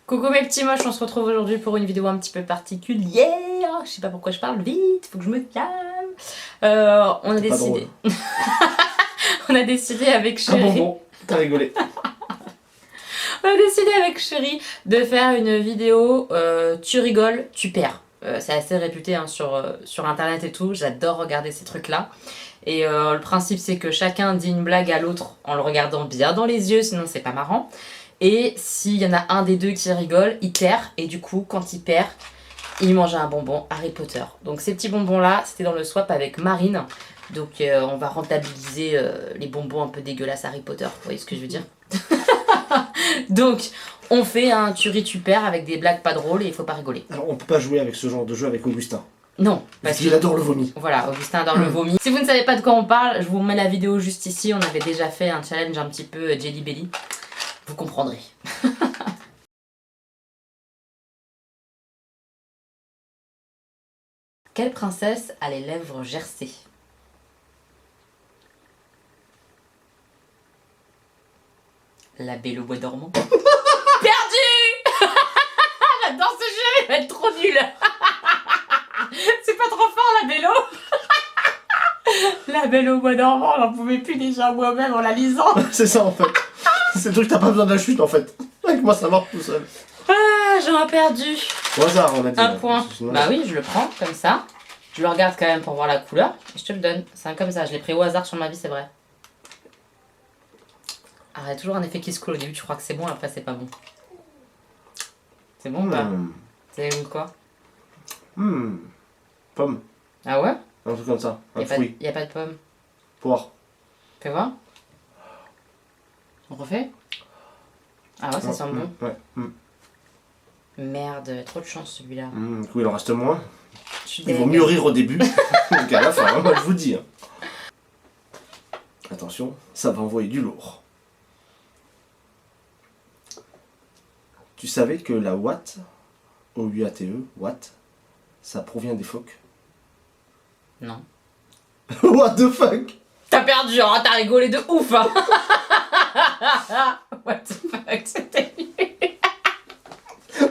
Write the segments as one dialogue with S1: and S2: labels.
S1: Coucou mes petits moches, on se retrouve aujourd'hui pour une vidéo un petit peu particulière. Je sais pas pourquoi je parle vite, faut que je me calme. On a décidé... on a décidé avec Chérie...
S2: Ah bon, t'as rigolé.
S1: On a décidé avec Chérie de faire une vidéo tu rigoles, tu perds. C'est assez réputé hein, sur internet et tout, j'adore regarder ces trucs là. Et le principe c'est que chacun dit une blague à l'autre en le regardant bien dans les yeux, sinon c'est pas marrant. Et s'il y en a un des deux qui rigole, il perd. Et du coup, quand il perd, il mange un bonbon Harry Potter. Donc ces petits bonbons là, c'était dans le swap avec Marine. Donc on va rentabiliser les bonbons un peu dégueulasses Harry Potter. Vous voyez ce que je veux dire? Donc on fait un tu ris tu perds avec des blagues pas drôles et il faut pas rigoler.
S2: Alors on peut pas jouer avec ce genre de jeu avec Augustin.
S1: Non,
S2: parce qu'il adore le vomi.
S1: Voilà, Augustin adore le vomi. Si vous ne savez pas de quoi on parle, je vous mets la vidéo juste ici. On avait déjà fait un challenge un petit peu Jelly Belly. Vous comprendrez. Quelle princesse a les lèvres gercées? La Belle au bois dormant. Perdu. J'adore ce jeu, il va être trop nul. C'est pas trop fort la Bello. La Belle au bois dormant, j'en pouvais plus déjà moi-même en la lisant.
S2: C'est ça en fait. C'est le truc, t'as pas besoin de la chute en fait. Avec moi ça marche tout seul.
S1: Ah, j'en ai perdu.
S2: Au hasard on a dit.
S1: Un point. Bah oui, je le prends comme ça. Je le regarde quand même pour voir la couleur. Et je te le donne. C'est comme ça, je l'ai pris au hasard sur ma vie, c'est vrai. Arrête, toujours un effet qui se coule. Au début tu crois que c'est bon, après c'est pas bon. C'est bon ou pas? C'est où quoi?
S2: Pomme.
S1: Ah ouais?
S2: Un truc comme ça. Un fruit.
S1: Y a pas de pomme.
S2: Poire.
S1: Fais voir. On refait? Ah ouais, ça sent bon.
S2: Ouais.
S1: Merde, trop de chance celui-là.
S2: Du coup il en reste moins.
S1: Il
S2: vaut mieux rire au début qu'à la fin, moi je vous dis. Attention, ça va envoyer du lourd. Tu savais que la ouate, O-U-A-T-E, ouate, ça provient des phoques?
S1: Non.
S2: What the fuck?
S1: T'as perdu, hein, t'as rigolé de ouf hein. What the fuck, c'était nul.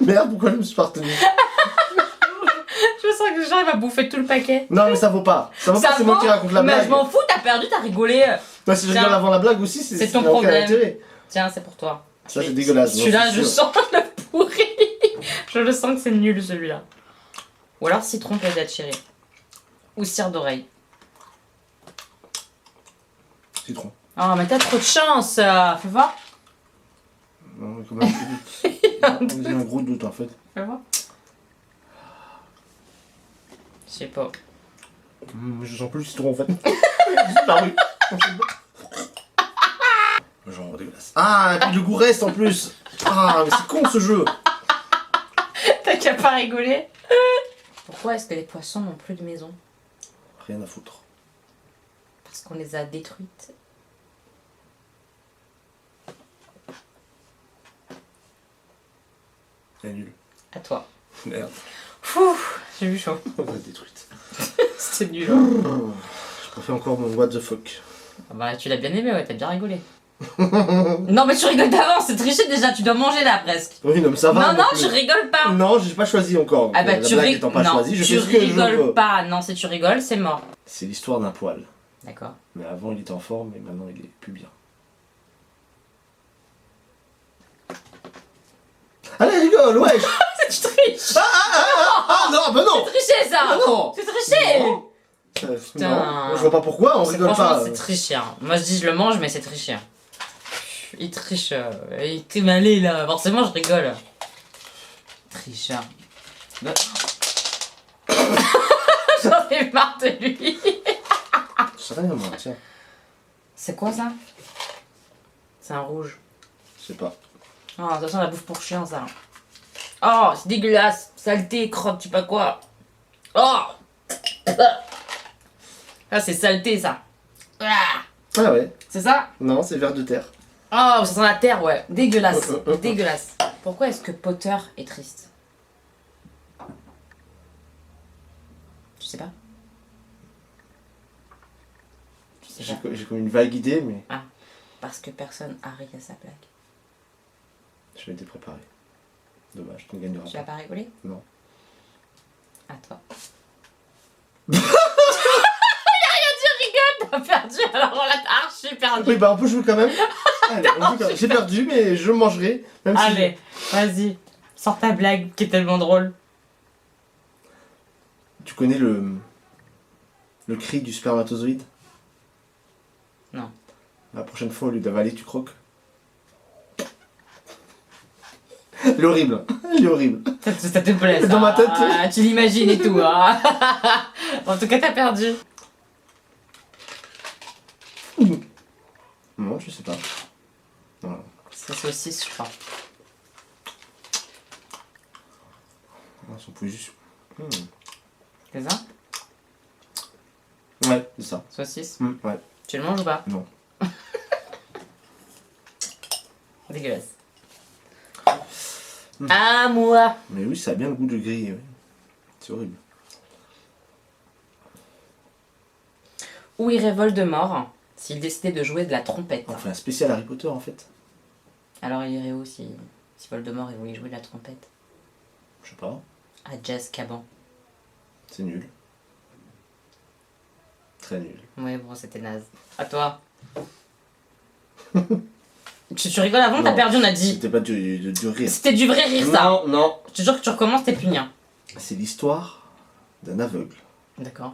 S2: Merde, pourquoi je me suis pas retenu?
S1: Je sens que genre il va bouffer tout le paquet.
S2: Non mais ça vaut pas. Ça vaut pas, c'est moi qui raconte la blague.
S1: Mais je m'en fous, t'as perdu, t'as rigolé.
S2: Bah si je rigole avant la blague aussi,
S1: c'est ton problème. Tiens, c'est pour toi.
S2: Ça c'est dégueulasse.
S1: Celui-là, je sens le pourri. Je le sens que c'est nul celui-là. Ou alors citron peut-être chérie. Ou cire d'oreille.
S2: Citron.
S1: Oh mais t'as trop de chance. Fais voir.
S2: Non mais quand même un doute. J'ai un gros doute en fait.
S1: Fais voir. Je sais pas.
S2: Je sens plus le citron en fait. Disparu. Genre dégueulasse. Ah, et puis le goût reste en plus. Ah, mais c'est con ce jeu.
S1: T'as qu'à pas rigoler. Pourquoi est-ce que les poissons n'ont plus de maison?
S2: Rien à foutre.
S1: Parce qu'on les a détruites.
S2: C'est nul.
S1: À toi.
S2: Merde.
S1: Fouh, j'ai eu chaud.
S2: On va détruite.
S1: C'était nul. Hein.
S2: Je préfère encore mon what the fuck.
S1: Ah bah tu l'as bien aimé, ouais, t'as bien rigolé. Non mais tu rigoles d'avance, c'est triché déjà, tu dois manger là presque.
S2: Oui, non mais ça va.
S1: Non, non, tu rigoles pas.
S2: Non, j'ai pas choisi encore.
S1: Ah bah
S2: la
S1: tu
S2: blague étant pas choisie, je fais ce que je veux.
S1: rigoles pas. Non, si tu rigoles, c'est mort.
S2: C'est l'histoire d'un poil.
S1: D'accord.
S2: Mais avant il était en forme et maintenant il est plus bien. Allez, rigole, wesh.
S1: Tu triches.
S2: Ah non, bah non.
S1: C'est triché ça.
S2: Ah non.
S1: C'est triché.
S2: Non.
S1: Putain.
S2: Non, je vois pas pourquoi, on rigole
S1: Franchement,
S2: pas.
S1: c'est triché. Hein. Moi je dis je le mange, mais c'est triché. Hein. Il triche. Il est malé là. Forcément, je rigole. Tricheur. Bah... J'en ai marre de lui.
S2: Je sais rien moi, tiens.
S1: C'est quoi ça? C'est un rouge.
S2: Je sais pas.
S1: Oh, de toute façon, la bouffe pour chien, ça. Oh, c'est dégueulasse. Saleté, crotte, tu sais pas quoi. Oh. Ah, c'est saleté, ça. Ah.
S2: Ah ouais.
S1: C'est ça?
S2: Non, c'est vers de terre.
S1: Oh, ça sent la terre, ouais. Dégueulasse. Dégueulasse. Pourquoi est-ce que Potter est triste? Tu sais pas? Tu sais pas?
S2: J'ai comme une vague idée, mais...
S1: Ah, parce que personne a ri à sa blague.
S2: Je m'étais préparé. je ne gagnerai
S1: Tu vas
S2: pas.
S1: pas rigoler?
S2: Non.
S1: À toi. Il a rien dit, rigole! T'as perdu, alors là t'as archi perdu.
S2: Oui, bah on peut jouer quand même. Allez, on joue quand même. J'ai perdu, mais je mangerai. Même
S1: Allez, vas-y. Sors ta blague qui est tellement drôle.
S2: Tu connais le cri du spermatozoïde?
S1: Non.
S2: La prochaine fois, au lieu d'avaler, tu croques. Il est horrible. Il est horrible.
S1: Ça te plaît, ça.
S2: Dans ma tête.
S1: Ah, tu l'imagines et tout. Hein. En tout cas, t'as perdu.
S2: Non, je sais pas. Voilà.
S1: C'est saucisse, je crois.
S2: Ah, si on pouvait juste...
S1: C'est ça?
S2: Ouais, c'est ça.
S1: Saucisse.
S2: Ouais.
S1: Tu le manges ou pas?
S2: Non.
S1: Dégueulasse. Ah, moi.
S2: Mais oui, ça a bien le goût de grille. Ouais. C'est horrible.
S1: Où irait Voldemort s'il décidait de jouer de la trompette?
S2: On fait un spécial Harry Potter en fait.
S1: Alors il irait où si Voldemort il voulait jouer de la trompette?
S2: Je sais pas.
S1: À Azkaban.
S2: C'est nul. Très nul.
S1: Ouais, bon, c'était naze. À toi. tu rigoles avant, t'as
S2: Non.
S1: perdu, on a dit.
S2: C'était pas du rire.
S1: C'était du vrai rire, ça.
S2: Non, non.
S1: Je te jure que tu recommences, t'es puni. Hein.
S2: C'est l'histoire d'un aveugle
S1: D'accord.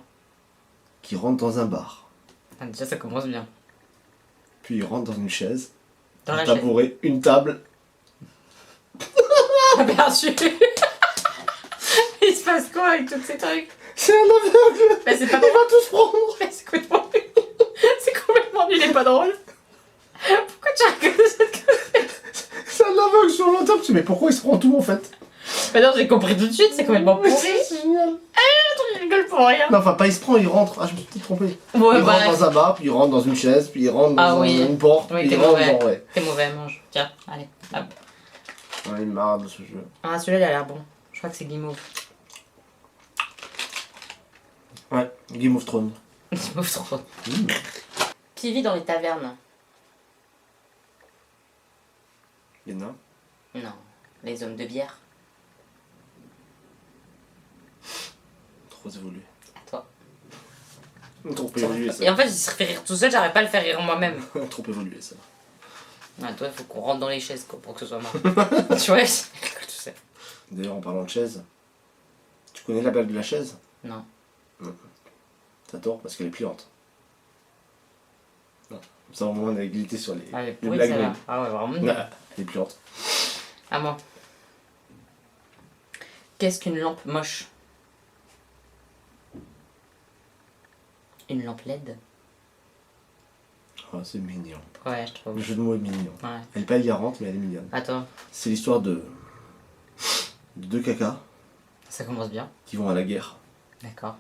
S2: qui rentre dans un bar.
S1: Ah, déjà, ça commence bien.
S2: Puis il rentre dans une chaise.
S1: Dans
S2: un
S1: la chaise.
S2: tabouret, une table.
S1: T'as perdu. Il se passe quoi avec tous ces trucs?
S2: C'est un aveugle.
S1: Mais c'est pas
S2: Il va tous prendre.
S1: Mais c'est complètement nul. C'est complètement nul et pas drôle. Pourquoi tu rigoles de cette connerie?
S2: C'est un aveugle sur le table. Mais pourquoi il se prend tout en fait?
S1: Bah non, j'ai compris tout de suite, c'est complètement pourri.
S2: C'est génial.
S1: Je rigole pour rien.
S2: Non, enfin pas il se prend, il rentre. Ah, je me suis peut-être trompé.
S1: Ouais,
S2: Il rentre dans un bar, puis il rentre dans une chaise, puis il rentre dans
S1: Ah oui.
S2: une porte,
S1: Oui,
S2: puis
S1: t'es
S2: il rentre
S1: mauvais.
S2: dans... Ouais.
S1: T'es mauvais, mange. Tiens, allez. Hop.
S2: J'en ai marre de ce jeu.
S1: Ah, celui-là, il a l'air bon. Je crois que c'est Guimauve.
S2: Ouais, Game of Thrones.
S1: Guimauve trop. Qui vit dans les tavernes?
S2: Les nains.
S1: Non, les hommes de bière.
S2: Trop évolué.
S1: À toi.
S2: Trop évolué ça.
S1: Et en fait, il se fait rire tout seul, j'arrive pas à le faire rire moi-même.
S2: Trop évolué ça.
S1: Ah, toi, il faut qu'on rentre dans les chaises quoi, pour que ce soit marrant. Tu vois, je rigole tout seul.
S2: D'ailleurs, en parlant de chaise, tu connais la blague de la chaise?
S1: Non.
S2: T'as tort parce qu'elle est pliante. Non. Comme ça, au moins, on a égalité sur les,
S1: Ah, elle est
S2: les
S1: pourrie,
S2: blagues.
S1: celle-là. Ah ouais, vraiment.
S2: Ah, elle est pliante.
S1: À moi. Qu'est-ce qu'une lampe moche? Une lampe LED?
S2: Oh, c'est mignon.
S1: Ouais, je trouve.
S2: Le jeu de mots est mignon.
S1: Ouais.
S2: Elle est pas hilarante, mais elle est mignonne.
S1: Attends,
S2: C'est l'histoire de deux caca
S1: ça commence bien.
S2: qui vont à la guerre.
S1: D'accord.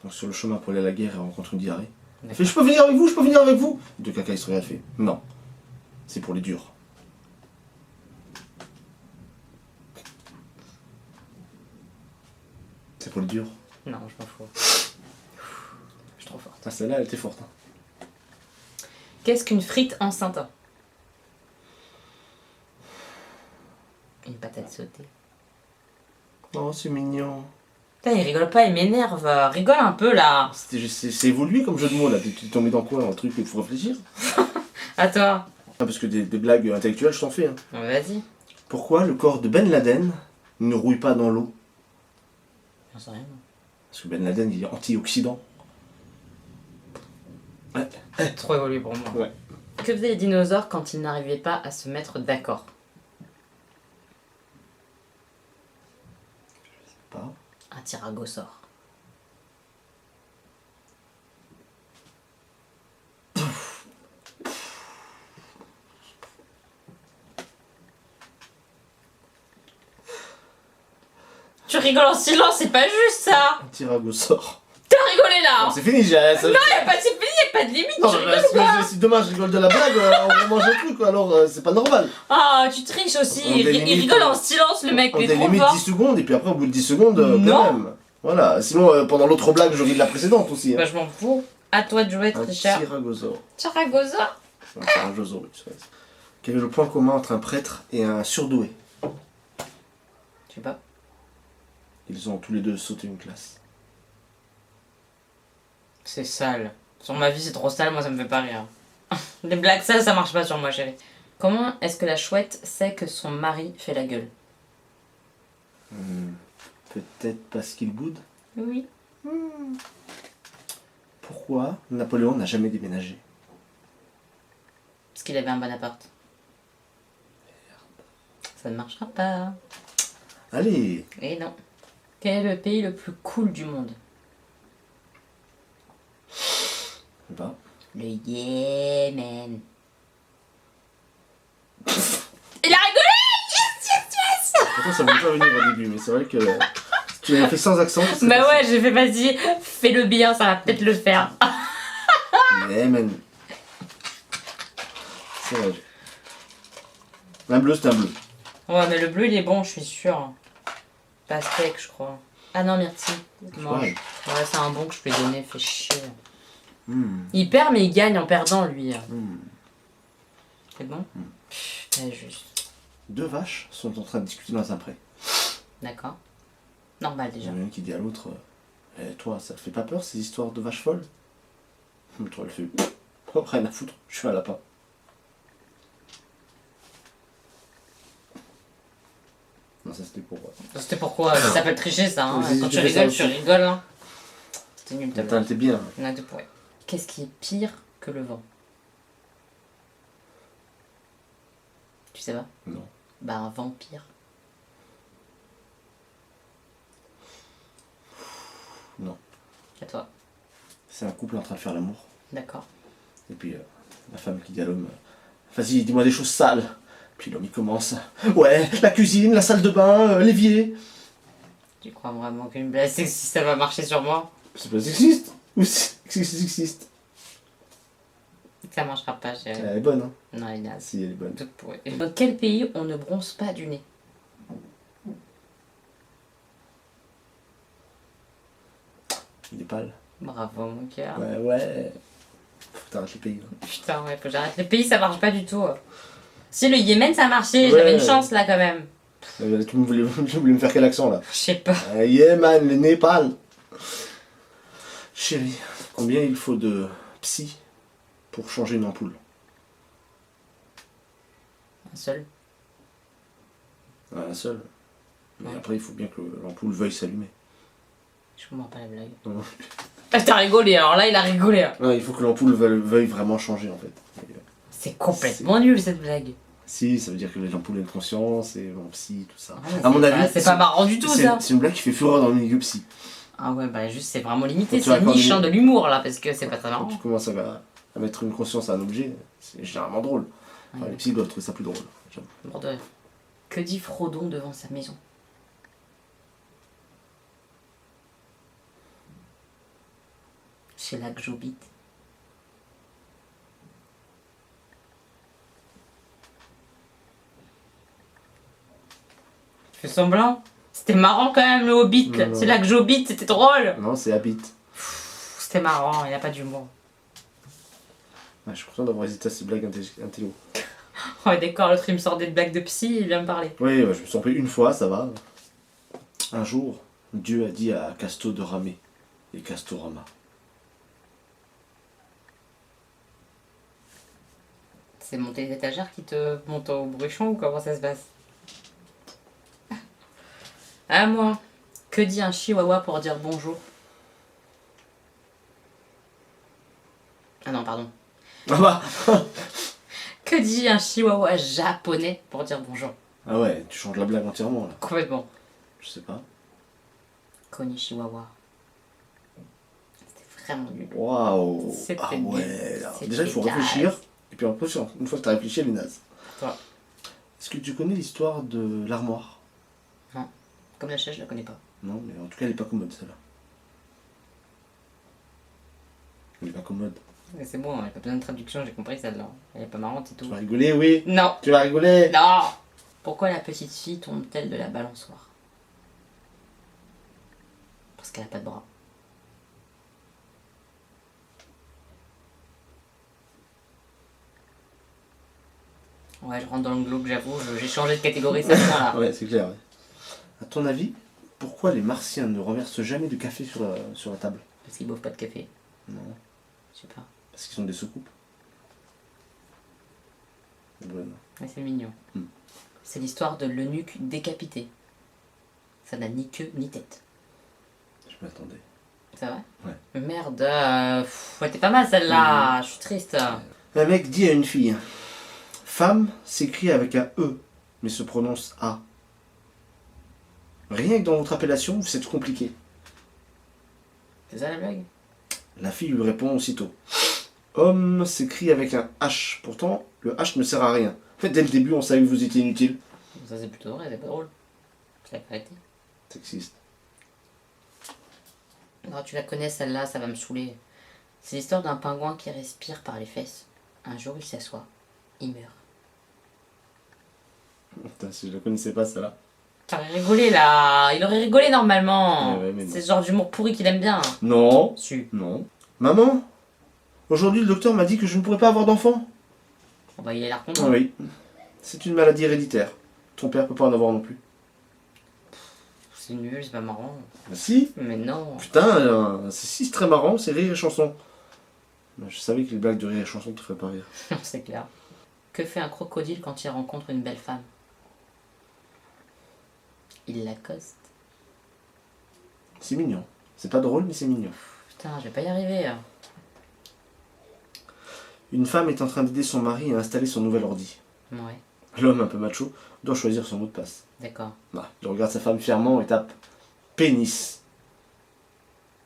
S2: Donc sur le chemin pour aller à la guerre, ils rencontrent une diarrhée. Elle
S1: D'accord.
S2: fait, je peux venir avec vous, je peux venir avec vous. Les deux caca, ils se regardent, fait, non. C'est pour les durs. C'est pour les durs.
S1: Non, je m'en fous. Je suis trop forte.
S2: Ah, celle-là, elle était forte. Hein.
S1: Qu'est-ce qu'une frite enceinte? Une patate sautée.
S2: Oh, c'est mignon.
S1: Putain, il rigole pas, il m'énerve. Rigole un peu là.
S2: C'est évolué comme jeu de mots là. T'es tombé dans quoi? Dans le truc il faut réfléchir.
S1: À toi.
S2: Ah, parce que des blagues intellectuelles, je t'en fais. Hein.
S1: Vas-y.
S2: Pourquoi le corps de Ben Laden ne rouille pas dans l'eau?
S1: J'en sais rien.
S2: Parce que Ben Laden, il est antioxydant. Ouais.
S1: Trop évolué pour moi.
S2: Ouais.
S1: Que faisaient les dinosaures quand ils n'arrivaient pas à se mettre d'accord?
S2: Pas.
S1: Un tyrannosaure. Tu rigoles en silence, c'est pas juste ça!
S2: Un tyrannosaure.
S1: T'as rigolé là!
S2: Bon, c'est fini, j'ai.
S1: Non, y'a pas de fini, y'a pas de limite,
S2: Non,
S1: tu
S2: mais
S1: rigoles
S2: parce
S1: ou pas?
S2: que si demain je rigole de la blague, on mange un truc, alors c'est pas normal.
S1: Ah, tu triches aussi,
S2: On
S1: il
S2: délimite,
S1: rigole en silence, le mec,
S2: On
S1: il est trop
S2: délimite
S1: fort.
S2: 10 secondes, et puis après, au bout de 10 secondes,
S1: Non.
S2: quand même. Voilà, sinon pendant l'autre blague, je ris de la précédente aussi. Hein.
S1: Bah, je m'en fous. À toi de jouer,
S2: Un
S1: tricheur.
S2: tyrannosaure.
S1: Tyrannosaure?
S2: Un tyrannosaure, oui, c'est vrai. Quel est le point commun entre un prêtre et un surdoué?
S1: Je sais pas.
S2: Ils ont tous les deux sauté une classe.
S1: C'est sale. Sur ma vie, c'est trop sale, moi ça me fait pas rire. Les blagues sales, ça marche pas sur moi, chérie. Comment est-ce que la chouette sait que son mari fait la gueule?
S2: Peut-être parce qu'il boude.
S1: Oui.
S2: Pourquoi Napoléon n'a jamais déménagé?
S1: Parce qu'il avait un bon appart. Ça ne marchera pas.
S2: Allez,
S1: Et non. Quel est le pays le plus cool du monde?
S2: va.
S1: Le Yémen. Il a rigolé!
S2: Pourtant, ça voulait pas venir au début, mais c'est vrai que tu l'as fait sans accent. c'est
S1: Bah ouais,
S2: facile.
S1: j'ai fait vas-y, fais-le bien, ça va peut-être le faire.
S2: Yémen. C'est vrai. Un bleu, c'est un bleu.
S1: Ouais, mais le bleu, il est bon, je suis sûre. Pastèque, je crois. Ah non, myrtille. Mange.
S2: pareil.
S1: Ouais, c'est un bon que je peux donner, fait chier.
S2: Mmh.
S1: Il perd, mais il gagne en perdant, lui.
S2: Mmh.
S1: C'est bon? Putain, juste.
S2: Deux vaches sont en train de discuter dans un pré.
S1: D'accord. Normal,
S2: Il y
S1: déjà.
S2: en a une qui dit à l'autre toi, ça te fait pas peur ces histoires de vaches folles? L'autre, elle fait oh, rien à foutre, je suis un lapin. Non, ça c'était pour.
S1: C'était pourquoi? Ça s'appelle tricher, ça. Hein.
S2: Oui,
S1: Quand tu
S2: j'ai fait ça
S1: rigoles, tu
S2: aussi.
S1: rigoles. Hein. C'était nul,
S2: Attends, t'es bien.
S1: On a deux pourris. Qu'est-ce qui est pire que le vent? Tu sais pas?
S2: Non.
S1: Bah, un vampire.
S2: Non.
S1: À toi.
S2: C'est un couple en train de faire l'amour.
S1: D'accord.
S2: Et puis la femme qui dit à l'homme vas-y, dis-moi des choses sales. Puis l'homme il commence ouais, la cuisine, la salle de bain, l'évier.
S1: Tu crois vraiment qu'une blague sexiste, ça va marcher sur moi?
S2: C'est pas sexiste? Ou c'est sexiste?
S1: Ça marchera pas, chérie.
S2: Elle est bonne, hein?
S1: Non, il est naze.
S2: Si, elle est bonne.
S1: Tout pourri. Dans quel pays on ne bronze pas du nez?
S2: Il est pâle.
S1: Bravo, mon cœur.
S2: Ouais. Faut que t'arrêtes le pays. Là.
S1: Putain, ouais, faut que j'arrête. Les pays, ça marche pas du tout. Si, le Yémen, ça a marché.
S2: Ouais.
S1: J'avais une chance, là, quand même.
S2: Tu voulais me faire quel accent là?
S1: Je sais pas.
S2: Yémen, le Népal. Chérie, combien il faut de psy pour changer une ampoule?
S1: Un seul.
S2: Un seul. Mais
S1: Ouais.
S2: après, il faut bien que l'ampoule veuille s'allumer.
S1: Je comprends pas la blague.
S2: Non.
S1: Ah, t'as rigolé, alors là, il a rigolé. Hein.
S2: Non, il faut que l'ampoule veuille vraiment changer en fait.
S1: C'est complètement nul, cette blague.
S2: Si, ça veut dire que l'ampoule a une conscience et bon, psy, tout ça.
S1: Ah,
S2: À mon avis,
S1: c'est pas marrant du tout, ça.
S2: C'est une blague qui fait fureur dans le milieu psy.
S1: Ah ouais, bah juste, c'est vraiment limité.
S2: Quand tu
S1: C'est
S2: racontes
S1: niche
S2: des-
S1: hein, de l'humour, là, parce que c'est pas très
S2: Quand
S1: marrant.
S2: tu commences à mettre une conscience à un objet, c'est généralement drôle. Enfin,
S1: Ouais.
S2: les psys doivent trouver ça plus drôle. J'avoue.
S1: Bord de rire. Que dit Frodon devant sa maison? C'est là que j'habite. Tu fais semblant? C'était marrant quand même le Hobbit.
S2: Non, non.
S1: C'est là que j'habite, c'était drôle.
S2: Non, c'est Habit.
S1: C'était marrant, il a pas d'humour.
S2: Ouais, je suis content d'avoir hésité à ces blagues intello.
S1: Oh, d'accord, l'autre il me sort des blagues de psy, il vient me parler.
S2: Oui, je me suis trompé une fois, ça va. Un jour, Dieu a dit à Casto de ramer. Et Casto rama.
S1: C'est monter les étagères qui te montent au bruchon ou comment ça se passe? À moi. Que dit un chihuahua pour dire bonjour? Ah non, pardon.
S2: Ah bah
S1: Que dit un chihuahua japonais pour dire bonjour?
S2: Ah ouais, tu changes la blague entièrement là.
S1: Complètement.
S2: Je sais pas.
S1: Konnichiwa. C'était vraiment nul.
S2: Waouh.
S1: C'était
S2: Ah
S1: nul.
S2: ouais. Alors,
S1: C'était
S2: déjà, il faut
S1: dégueulasse.
S2: réfléchir. Et puis après, une fois que tu as réfléchi, elle est naze.
S1: Toi.
S2: Est-ce que tu connais l'histoire de l'armoire?
S1: Comme la chaise, je la connais pas.
S2: Non, mais en tout cas, elle est pas commode celle-là. Elle est pas commode.
S1: Mais c'est bon, il n'y a pas besoin de traduction, j'ai compris celle-là. Elle est pas marrante et tout.
S2: Tu vas rigoler, oui.
S1: Non.
S2: Tu vas rigoler.
S1: Non. Pourquoi la petite fille tombe-t-elle de la balançoire? Parce qu'elle a pas de bras. Ouais, je rentre dans le glauque, j'avoue, j'ai changé de catégorie, ça là.
S2: Ouais, c'est clair. Ouais. À ton avis, pourquoi les martiens ne renversent jamais de café sur la table?
S1: Parce qu'ils boivent pas de café.
S2: Non,
S1: Je sais pas.
S2: parce qu'ils sont des soucoupes. Bonne.
S1: Ouais, c'est mignon.
S2: Hmm.
S1: C'est l'histoire de l'eunuque décapité. Ça n'a ni queue ni tête.
S2: Je m'attendais.
S1: C'est vrai?
S2: Ouais.
S1: Merde. Ouais, t'es pas mal celle-là. Je suis triste.
S2: Un mec dit à une fille, femme s'écrit avec un E, mais se prononce A. Rien que dans votre appellation, c'est tout compliqué.
S1: C'est ça la blague?
S2: La fille lui répond aussitôt. Homme s'écrit avec un H. Pourtant, le H ne sert à rien. En fait, dès le début, on savait que vous étiez inutile.
S1: Ça c'est plutôt vrai, c'est pas drôle. C'est la vérité.
S2: Sexiste.
S1: Non, tu la connais celle-là, ça va me saouler. C'est l'histoire d'un pingouin qui respire par les fesses. Un jour, il s'assoit. Il meurt.
S2: Putain, si je la connaissais pas, celle-là.
S1: T'aurais rigolé là. Il aurait rigolé normalement.
S2: Ouais, mais non.
S1: C'est ce genre d'humour pourri qu'il aime bien.
S2: Non.
S1: Su.
S2: Non. Maman, aujourd'hui, le docteur m'a dit que je ne pourrais pas avoir d'enfant.
S1: On va y aller la content.
S2: Oui. C'est une maladie héréditaire. Ton père peut pas en avoir non plus.
S1: C'est nul, c'est pas marrant.
S2: Bah si.
S1: Mais non.
S2: Putain, c'est très marrant, c'est rire et chanson. Bah, je savais que les blagues de rire et chanson te feraient pas rire.
S1: C'est clair. Que fait un crocodile quand il rencontre une belle femme? Il l'accoste.
S2: C'est mignon. C'est pas drôle, mais c'est mignon.
S1: Putain, je vais pas y arriver.
S2: Une femme est en train d'aider son mari à installer son nouvel ordi.
S1: Ouais,
S2: L'homme, un peu macho, doit choisir son mot de passe.
S1: d'accord.
S2: Bah, il regarde sa femme fièrement et tape pénis.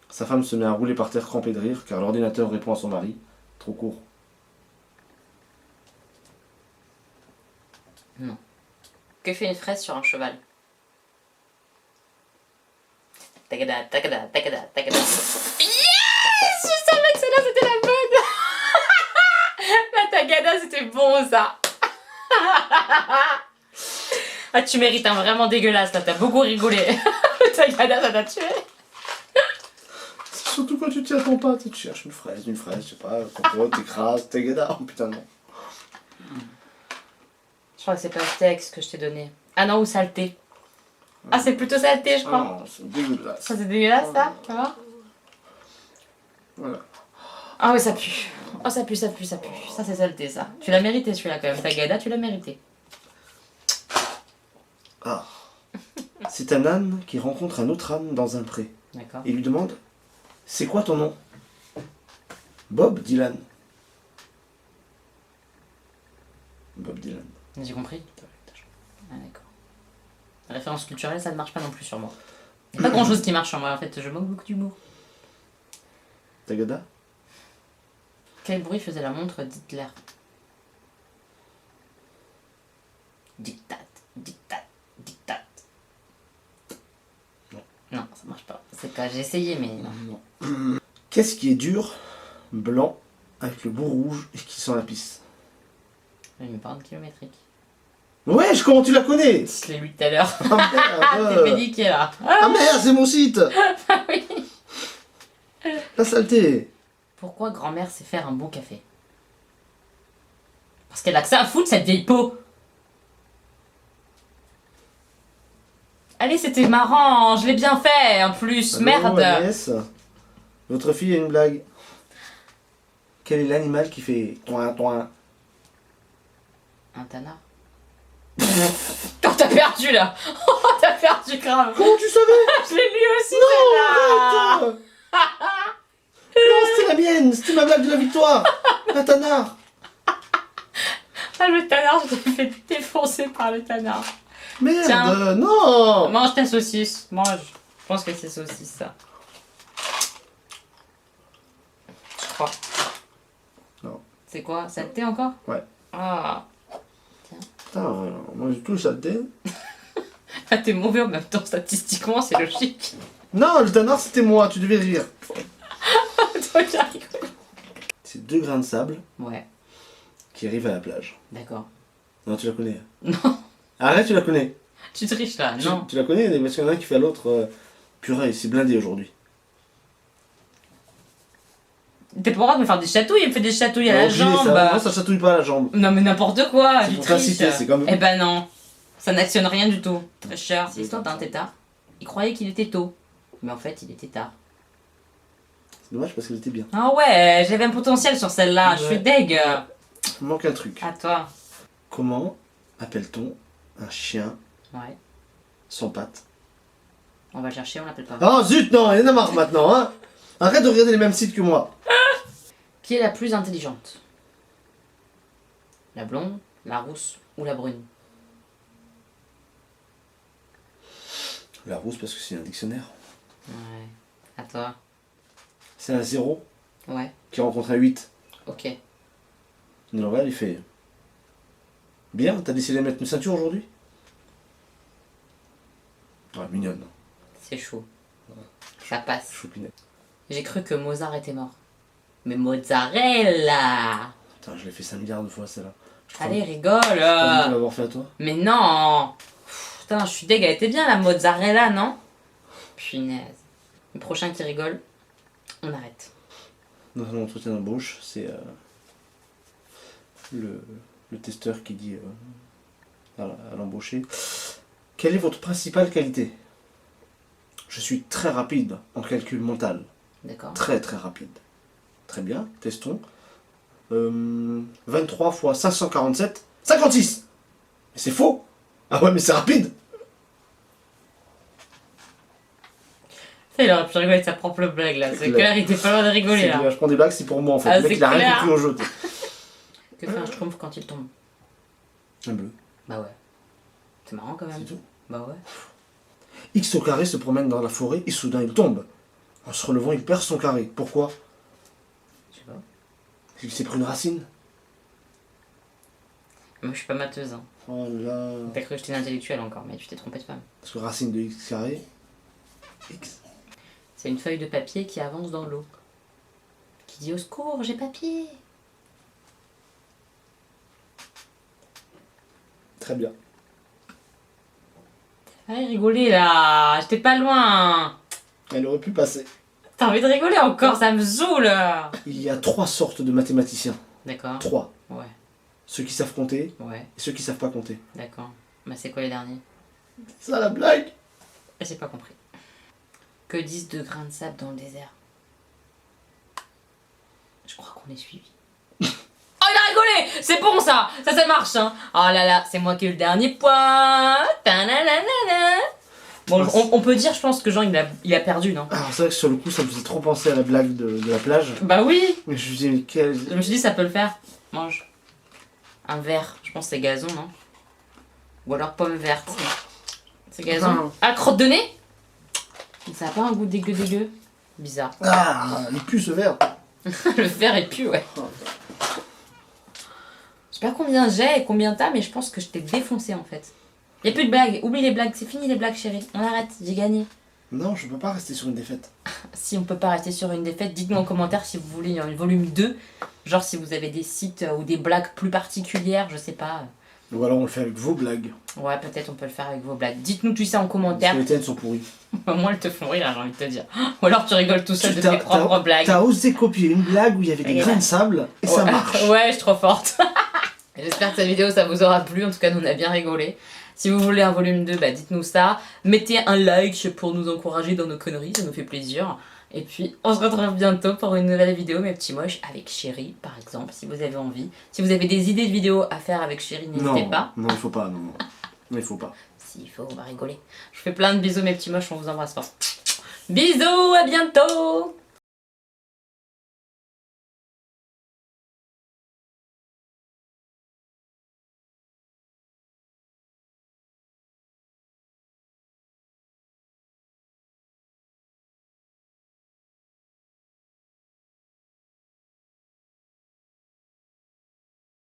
S2: Sa femme se met à rouler par terre crampée de rire car l'ordinateur répond à son mari. Trop court.
S1: Non. Que fait une fraise sur un cheval? Tagada, tagada, tagada, tagada. Yes! Je savais que celle-là c'était la bonne! La tagada c'était bon ça! Ah, tu mérites un vraiment dégueulasse là, t'as beaucoup rigolé. Le tagada ça t'a tué.
S2: Surtout quand tu t'y attends pas, tu cherches une fraise, je sais pas, compote, t'écrases, t'es gada. Oh putain, non.
S1: Je crois que c'est pas steak que je t'ai donné. Ah non, ou saleté. Ah, c'est plutôt saleté, je crois.
S2: Ah, c'est dégueulasse.
S1: Ça, c'est dégueulasse, ça, tu vois.
S2: Voilà.
S1: Ah oui, ça pue. Oh, ça pue, ça pue, ça pue. Ça, c'est saleté, ça. Tu l'as mérité, celui-là, quand même. Ta gada, tu l'as mérité.
S2: Ah. C'est un âne qui rencontre un autre âne dans un pré.
S1: D'accord.
S2: Et lui demande « C'est quoi ton nom ?» Bob Dylan. Bob Dylan.
S1: J'ai compris. Ah, d'accord. La référence culturelle, ça ne marche pas non plus sur moi. Il n'y a pas grand-chose qui marche sur moi, en fait. Je manque beaucoup d'humour.
S2: Tagada.
S1: Quel bruit faisait la montre d'Hitler? Dictat, dictat, dictat.
S2: Non.
S1: Non, ça marche pas. C'est pas. J'ai essayé, mais non.
S2: Qu'est-ce qui est dur, blanc, avec le bout rouge et qui sent la pisse?
S1: Une borne kilométrique.
S2: Wesh, comment tu la connais?
S1: Je l'ai lu tout à l'heure.
S2: Ah
S1: Ah,
S2: merde.
S1: t'es pédiqué là.
S2: Ah merde, c'est mon site.
S1: Ah oui.
S2: La saleté.
S1: Pourquoi grand-mère sait faire un bon café? Parce qu'elle a que ça à foutre, cette vieille peau. Allez, c'était marrant, je l'ai bien fait en plus,
S2: Allô,
S1: merde.
S2: Agnès, votre fille a une blague. Quel est l'animal qui fait toin toin?
S1: Un tanard. Oh, t'as perdu là. Oh, t'as perdu grave.
S2: Comment tu savais?
S1: Je l'ai lu aussi celle-là.
S2: Arrête. Non, c'était la mienne, c'était ma blague de la victoire. Un tanard.
S1: Ah, le tanard, je t'ai fait défoncer par le tanard.
S2: Merde,
S1: Tiens.
S2: non.
S1: Mange ta saucisse, mange. Je pense que c'est saucisse ça. Je crois.
S2: Non.
S1: C'est quoi? Ça te tait encore?
S2: Ouais.
S1: Ah.
S2: Putain, moi j'ai tout le saleté.
S1: Ah, t'es mauvais en même temps, statistiquement, c'est logique.
S2: Non, le tanard c'était moi, tu devais rire.
S1: Toi, qui arrives.
S2: C'est 2 grains de sable
S1: Ouais,
S2: qui arrivent à la plage.
S1: d'accord.
S2: Non, tu la connais.
S1: Non,
S2: Arrête, tu la connais.
S1: tu triches là,
S2: Tu-
S1: non.
S2: Tu la connais, parce qu'il y en a un qui fait à l'autre. Purée, c'est blindé aujourd'hui.
S1: T'es pas le droit de me faire des chatouilles, il me fait des chatouilles à la
S2: Obligé,
S1: jambe.
S2: ça, moi ça chatouille pas à la jambe.
S1: Non mais n'importe quoi,
S2: C'est
S1: du
S2: pour
S1: triche.
S2: t'inciter, c'est comme-
S1: Eh ben non. Ça n'actionne rien du tout. Très cher. C'est l'histoire d'un tétard. Il croyait qu'il était tôt. Mais en fait, il était tard.
S2: C'est dommage parce qu'elle était bien.
S1: Ah ouais, j'avais un potentiel sur celle-là. Je suis deg.
S2: Il manque un truc.
S1: À toi.
S2: Comment appelle-t-on un chien
S1: Ouais.
S2: sans pattes?
S1: On va le chercher, on l'appelle pas.
S2: Oh zut, non, il y en a marre maintenant, hein. Arrête de regarder les mêmes sites que moi.
S1: Qui est la plus intelligente? La blonde, la rousse ou la brune?
S2: La rousse parce que c'est un dictionnaire.
S1: Ouais. À toi.
S2: C'est un 0
S1: Ouais.
S2: qui rencontre un 8.
S1: Ok.
S2: Il regarde, il fait... Bien, t'as décidé de mettre une ceinture aujourd'hui? Ouais, mignonne.
S1: C'est chaud. Ça passe.
S2: Choupinette.
S1: J'ai cru que Mozart était mort. Mais mozzarella!
S2: Putain, je l'ai fait 5 milliards de fois celle-là.
S1: Allez, rigole!
S2: Tu l'avoir fait à toi?
S1: Mais non! Putain, je suis deg, elle était bien la mozzarella, non? Punaise. Le prochain qui rigole, on arrête.
S2: Dans un entretien d'embauche, c'est le testeur qui dit à l'embauché: quelle est votre principale qualité? Je suis très rapide en calcul mental.
S1: D'accord.
S2: Très très rapide. Très bien, testons. 23 fois 547, 56! Mais c'est faux! Ah ouais, mais c'est rapide!
S1: Il aurait pu rigoler avec sa propre blague là, c'est clair, il était pas loin de rigoler
S2: C'est
S1: là.
S2: clair, je prends des blagues, c'est pour moi en fait.
S1: Ah,
S2: Le mec
S1: c'est
S2: il a rien
S1: clair.
S2: compris au jeu.
S1: Que fait un schtroumpf quand il tombe?
S2: Un bleu,
S1: Bah ouais. C'est marrant quand même.
S2: c'est tout.
S1: Bah ouais.
S2: X au carré se promène dans la forêt et soudain il tombe. En se relevant, il perd son carré. Pourquoi?
S1: Je sais pas.
S2: Il s'est pris une racine.
S1: Moi je suis pas mateuse hein.
S2: Oh là.
S1: T'as cru que j'étais une intellectuelle encore, mais tu t'es trompé de femme.
S2: Parce que racine de X carré. X.
S1: C'est une feuille de papier qui avance dans l'eau. Qui dit au secours, j'ai papier.
S2: Très bien.
S1: Allez rigoler là, j'étais pas loin.
S2: Elle aurait pu passer.
S1: T'as envie de rigoler encore, ça me saoule.
S2: Il y a 3 sortes de mathématiciens.
S1: D'accord.
S2: 3.
S1: Ouais,
S2: Ceux qui savent compter
S1: ouais,
S2: et ceux qui savent pas compter.
S1: d'accord. Bah c'est quoi les derniers?
S2: C'est ça la blague?
S1: J'ai pas compris. Que disent 2 grains de sable dans le désert? Je crois qu'on est suivi. Oh, il a rigolé! C'est bon ça! Ça marche, hein! Oh là là, c'est moi qui ai eu le dernier point! Ta-na-na-na-na. Bon, on peut dire, je pense que Jean, il a perdu, non?
S2: Alors c'est vrai que sur le coup ça me faisait trop penser à la blague de la plage.
S1: Bah oui!
S2: Mais je me dis mais quel...
S1: Je me suis dit, ça peut le faire. Mange. Un verre, je pense que c'est gazon, non? Ou alors pomme verte. C'est gazon.
S2: Non.
S1: Ah, crotte de nez? Ça a pas un goût dégueu? Bizarre.
S2: Ah, il pue ce verre.
S1: Le verre est pu, ouais. Je sais pas combien j'ai et combien t'as, mais je pense que je t'ai défoncé en fait. Y'a plus de blagues, oublie les blagues, c'est fini les blagues chérie. On arrête, j'ai gagné.
S2: Non, je peux pas rester sur une défaite.
S1: Si on peut pas rester sur une défaite, dites-nous en commentaire si vous voulez un volume 2. Genre si vous avez des sites ou des blagues plus particulières, je sais pas.
S2: Ou alors on le fait avec vos blagues.
S1: Ouais, peut-être on peut le faire avec vos blagues. Dites-nous tout ça en
S2: Parce
S1: commentaire.
S2: que les tiennes sont pourries.
S1: Au moins elles te font rire, j'ai envie de te dire. Ou alors tu rigoles tout seul de
S2: T'as-
S1: tes propres blagues.
S2: T'as osé copier une blague où il y avait des
S1: Et
S2: grains
S1: là-
S2: de sable et ça
S1: Ouais.
S2: marche.
S1: Ouais, je suis trop forte. J'espère que cette vidéo ça vous aura plu. En tout cas, nous on a bien rigolé. Si vous voulez un volume 2, bah dites-nous ça. Mettez un like pour nous encourager dans nos conneries, ça nous fait plaisir. Et puis, on se retrouve bientôt pour une nouvelle vidéo, mes petits moches, avec Chéri, par exemple, si vous avez envie. Si vous avez des idées de vidéos à faire avec Chéri, n'hésitez pas.
S2: Non, il faut pas, non. Non, il faut pas.
S1: S'il faut, on va rigoler. Je vous fais plein de bisous, mes petits moches, on vous embrasse fort. Bisous, à bientôt!